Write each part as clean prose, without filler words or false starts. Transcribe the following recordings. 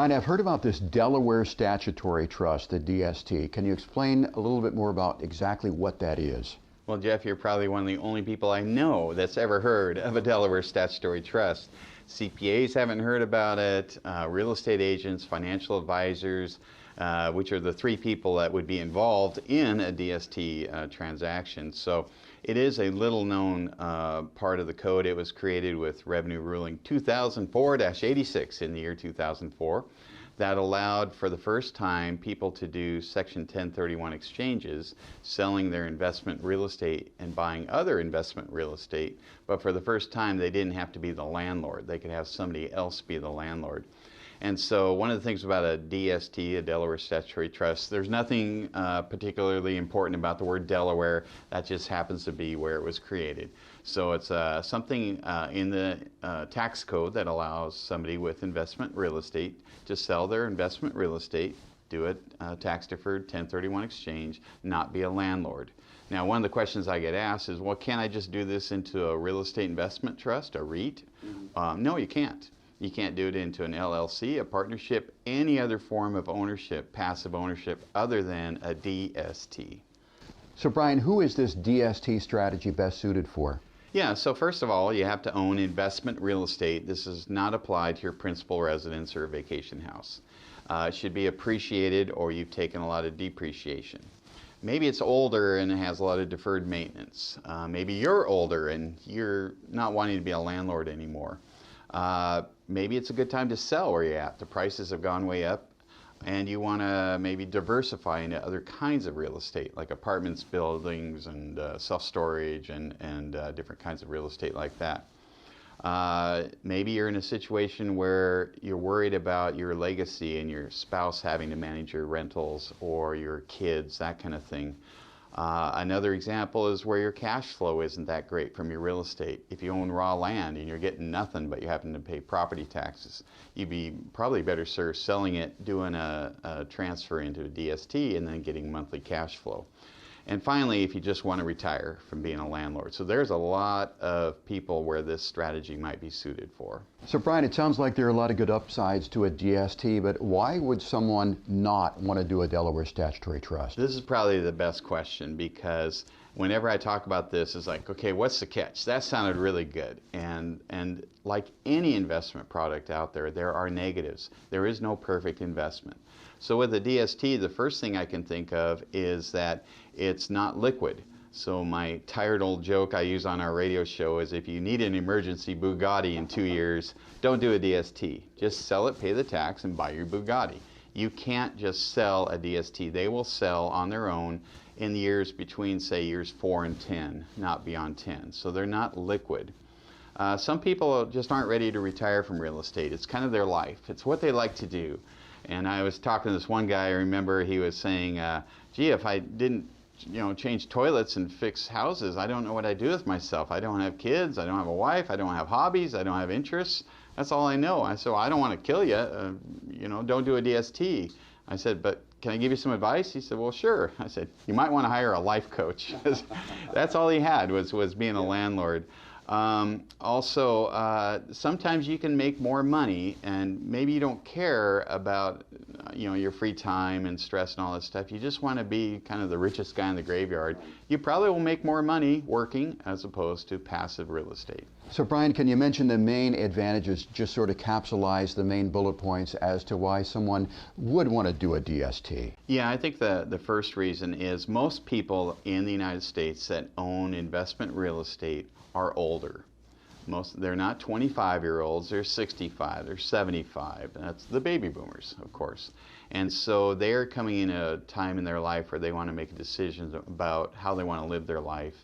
Brian, I've heard about this Delaware Statutory Trust, the DST. Can you explain a little bit more about exactly what that is? Well, Jeff, you're probably one of the only people I know that's ever heard of a Delaware Statutory Trust. CPAs haven't heard about it, real estate agents, financial advisors, which are the three people that would be involved in a DST transaction. So it is a little known part of the code. It was created with Revenue Ruling 2004-86 in the year 2004. That allowed for the first time people to do Section 1031 exchanges, selling their investment real estate and buying other investment real estate. But for the first time, they didn't have to be the landlord. They could have somebody else be the landlord. And so one of the things about a DST, a Delaware Statutory Trust, there's nothing particularly important about the word Delaware. That just happens to be where it was created. So it's something in the tax code that allows somebody with investment real estate to sell their investment real estate, do a tax-deferred 1031 exchange, not be a landlord. Now, one of the questions I get asked is, well, can't I just do this into a real estate investment trust, a REIT? No, you can't. You can't do it into an LLC, a partnership, any other form of ownership, passive ownership, other than a DST. So Brian, who is this DST strategy best suited for? Yeah, so first of all, you have to own investment real estate. This is not applied to your principal residence or vacation house. It should be appreciated or you've taken a lot of depreciation. Maybe it's older and it has a lot of deferred maintenance. Maybe you're older and you're not wanting to be a landlord anymore. Maybe it's a good time to sell where you're at. The prices have gone way up and you want to maybe diversify into other kinds of real estate like apartments, buildings, and self-storage and different kinds of real estate like that. Maybe you're in a situation where you're worried about your legacy and your spouse having to manage your rentals or your kids, that kind of thing. Another example is where your cash flow isn't that great from your real estate. If you own raw land and you're getting nothing but you happen to pay property taxes, you'd be probably better served selling it, doing a transfer into a DST, and then getting monthly cash flow. And finally, if you just want to retire from being a landlord. So there's a lot of people where this strategy might be suited for. So Brian, it sounds like there are a lot of good upsides to a DST, but why would someone not want to do a Delaware Statutory Trust? This is probably the best question because whenever I talk about this, it's like, okay, what's the catch? That sounded really good. And like any investment product out there, there are negatives. There is no perfect investment. So with a DST, the first thing I can think of is that it's not liquid. So my tired old joke I use on our radio show is if you need an emergency Bugatti in 2 years, don't do a DST. Just sell it, pay the tax, and buy your Bugatti. You can't just sell a DST. They will sell on their own in the years between, say, years 4 and 10, not beyond 10. So they're not liquid. Some people just aren't ready to retire from real estate. It's kind of their life. It's what they like to do. And I was talking to this one guy, I remember he was saying, gee, if I didn't change toilets and fix houses, I don't know what I'd do with myself. I don't have kids, I don't have a wife, I don't have hobbies, I don't have interests. That's all I know. I said, well, I don't want to kill you, don't do a DST. I said, but can I give you some advice? He said, well, sure. I said, you might want to hire a life coach. That's all he had was being a landlord. Also, sometimes you can make more money and maybe you don't care about your free time and stress and all that stuff. You just want to be kind of the richest guy in the graveyard. You probably will make more money working as opposed to passive real estate. So Brian, can you mention the main advantages, just sort of capsulize the main bullet points as to why someone would want to do a DST? Yeah, I think the first reason is most people in the United States that own investment real estate are older. They're not 25-year-olds, they're 65, they're 75. That's the baby boomers, of course. And so they're coming in a time in their life where they want to make decisions about how they want to live their life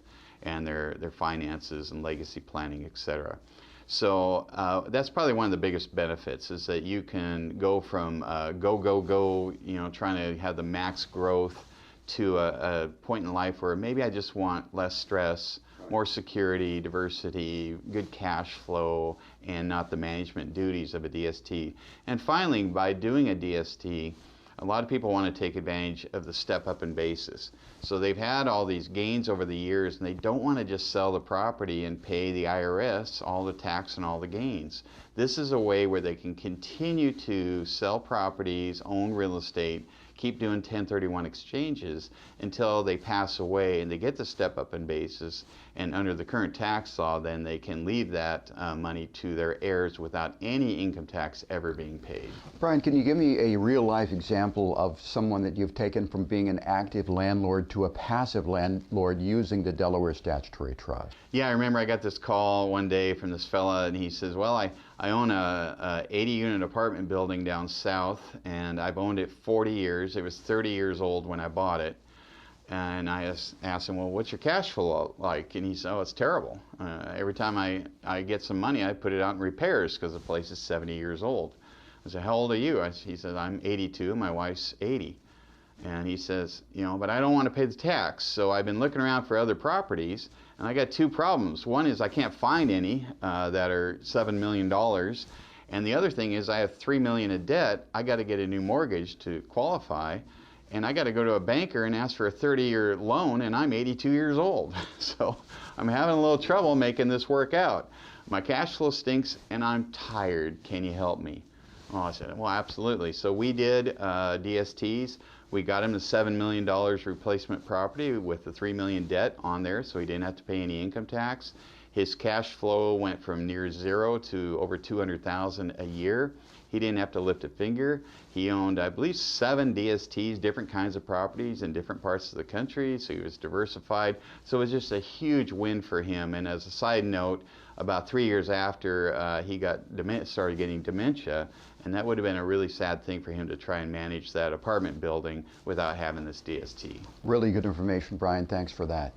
and their finances and legacy planning, etc. So that's probably one of the biggest benefits is that you can go from go, trying to have the max growth to a point in life where maybe I just want less stress, more security, diversity, good cash flow, and not the management duties of a DST. And finally, by doing a DST, a lot of people want to take advantage of the step up in basis. So they've had all these gains over the years, and they don't want to just sell the property and pay the IRS all the tax and all the gains. This is a way where they can continue to sell properties, own real estate, keep doing 1031 exchanges until they pass away and they get the step up in basis, and under the current tax law then they can leave that money to their heirs without any income tax ever being paid. Brian, can you give me a real life example of someone that you've taken from being an active landlord to a passive landlord using the Delaware Statutory Trust? Yeah, I remember I got this call one day from this fella, and he says, well, I own a 80-unit apartment building down south, and I've owned it 40 years. It was 30 years old when I bought it. And I asked him, well, what's your cash flow like? And he said, oh, it's terrible. Every time I get some money, I put it out in repairs because the place is 70 years old. I said, how old are you? He said, I'm 82, my wife's 80. And he says, you know, but I don't want to pay the tax. So I've been looking around for other properties, and I got two problems. One is I can't find any that are $7 million. And the other thing is I have $3 million in debt. I got to get a new mortgage to qualify. And I got to go to a banker and ask for a 30-year loan, and I'm 82 years old. So I'm having a little trouble making this work out. My cash flow stinks, and I'm tired. Can you help me? Well, I said, well, absolutely. So we did DSTs. We got him the $7 million replacement property with the $3 million debt on there, so he didn't have to pay any income tax. His cash flow went from near zero to over $200,000 a year. He didn't have to lift a finger. He owned, I believe, 7 DSTs, different kinds of properties in different parts of the country, so he was diversified. So it was just a huge win for him. And as a side note, about 3 years after he started getting dementia, and that would have been a really sad thing for him to try and manage that apartment building without having this DST. Really good information, Brian. Thanks for that.